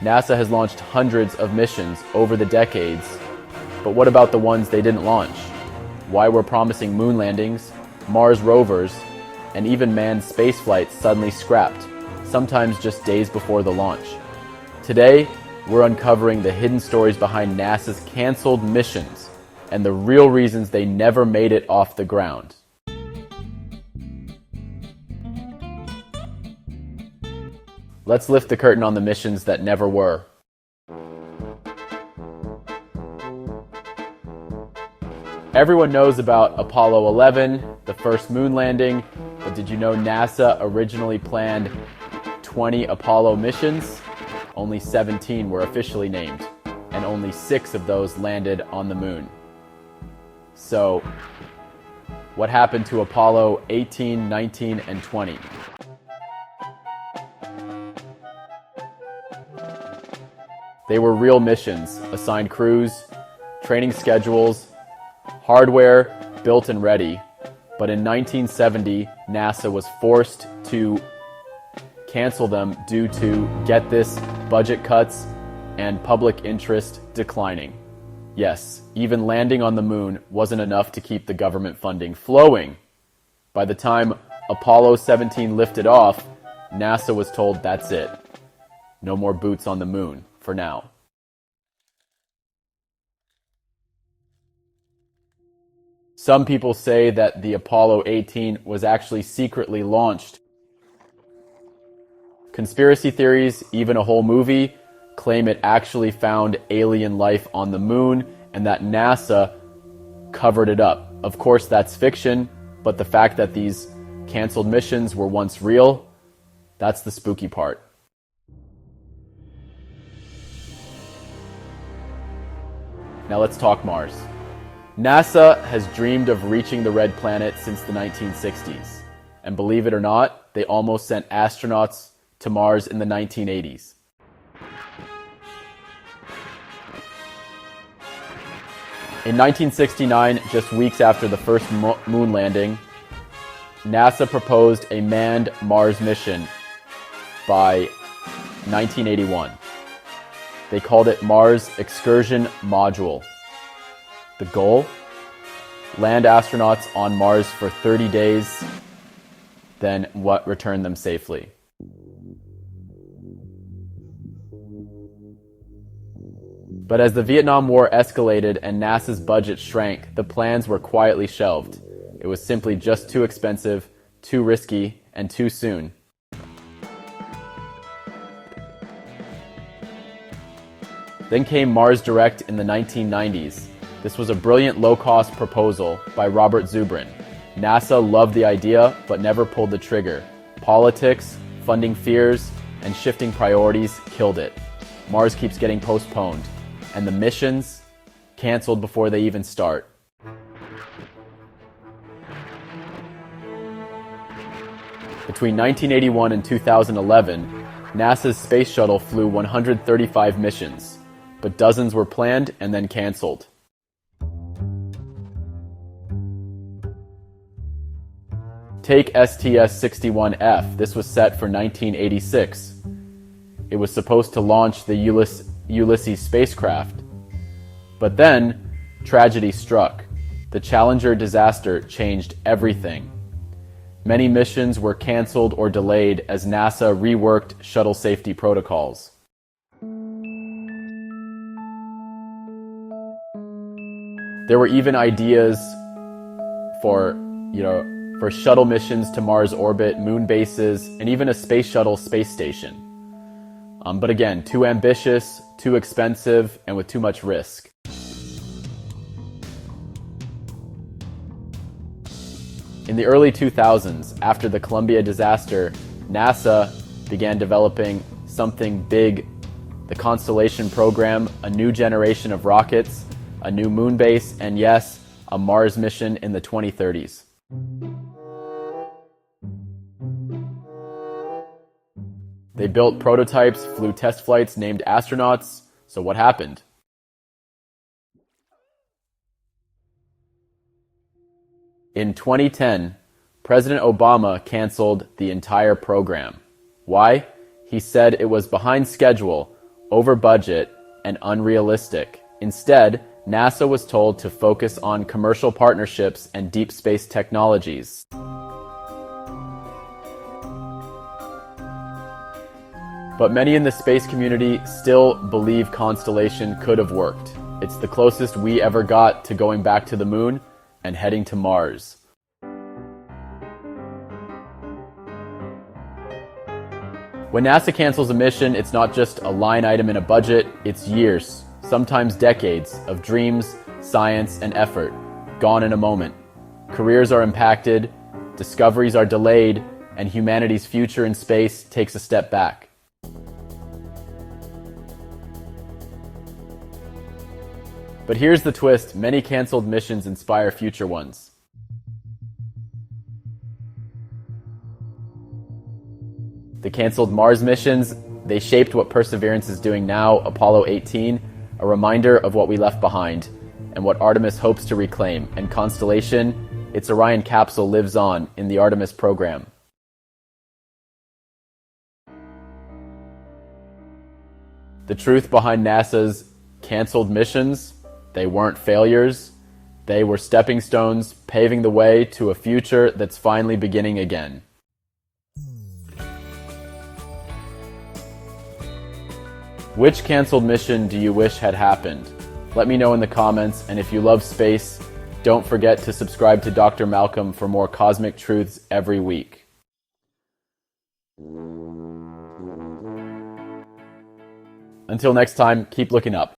NASA has launched hundreds of missions over the decades, but what about the ones they didn't launch? Why were promising moon landings, Mars rovers, and even manned space flights suddenly scrapped, sometimes just days before the launch? Today, we're uncovering the hidden stories behind NASA's canceled missions and the real reasons they never made it off the ground. Let's lift the curtain on the missions that never were. Everyone knows about Apollo 11, the first moon landing, but did you know NASA originally planned 20 Apollo missions? Only 17 were officially named, and only 6 of those landed on the moon. So, what happened to Apollo 18, 19, and 20? They were real missions, assigned crews, training schedules, hardware built and ready. But in 1970, NASA was forced to cancel them due to, get this, budget cuts and public interest declining. Yes, even landing on the moon wasn't enough to keep the government funding flowing. By the time Apollo 17 lifted off, NASA was told that's it. No more boots on the moon, for now. Some people say that the Apollo 18 was actually secretly launched. Conspiracy theories, even a whole movie, claim it actually found alien life on the moon and that NASA covered it up. Of course, that's fiction, but the fact that these canceled missions were once real, that's the spooky part. Now let's talk Mars. NASA has dreamed of reaching the red planet since the 1960s. And believe it or not, they almost sent astronauts to Mars in the 1980s. In 1969, just weeks after the first moon landing, NASA proposed a manned Mars mission by 1981. They called it Mars Excursion Module. The goal? Land astronauts on Mars for 30 days, then return them safely. But as the Vietnam War escalated and NASA's budget shrank, the plans were quietly shelved. It was simply just too expensive, too risky, and too soon. Then came Mars Direct in the 1990s. This was a brilliant low-cost proposal by Robert Zubrin. NASA loved the idea, but never pulled the trigger. Politics, funding fears, and shifting priorities killed it. Mars keeps getting postponed, and the missions canceled before they even start. Between 1981 and 2011, NASA's Space Shuttle flew 135 missions, but dozens were planned and then canceled. Take STS-61F. This was set for 1986. It was supposed to launch the Ulysses spacecraft. But then, tragedy struck. The Challenger disaster changed everything. Many missions were canceled or delayed as NASA reworked shuttle safety protocols. There were even ideas for shuttle missions to Mars orbit, moon bases, and even a space shuttle space station. But again, too ambitious, too expensive, and with too much risk. In the early 2000s, after the Columbia disaster, NASA began developing something big, the Constellation Program, a new generation of rockets, a new moon base, and yes, a Mars mission in the 2030s. They built prototypes, flew test flights, named astronauts. So what happened? In 2010, President Obama canceled the entire program. Why? He said it was behind schedule, over budget, and unrealistic. Instead, NASA was told to focus on commercial partnerships and deep space technologies. But many in the space community still believe Constellation could have worked. It's the closest we ever got to going back to the moon and heading to Mars. When NASA cancels a mission, it's not just a line item in a budget, it's years, sometimes decades, of dreams, science, and effort, gone in a moment. Careers are impacted, discoveries are delayed, and humanity's future in space takes a step back. But here's the twist: many canceled missions inspire future ones. The canceled Mars missions, they shaped what Perseverance is doing now, Apollo 18, a reminder of what we left behind, and what Artemis hopes to reclaim. And Constellation, its Orion capsule lives on in the Artemis program. The truth behind NASA's canceled missions: they weren't failures, they were stepping stones paving the way to a future that's finally beginning again. Which canceled mission do you wish had happened? Let me know in the comments, and if you love space, don't forget to subscribe to Dr. Malcolm for more cosmic truths every week. Until next time, keep looking up.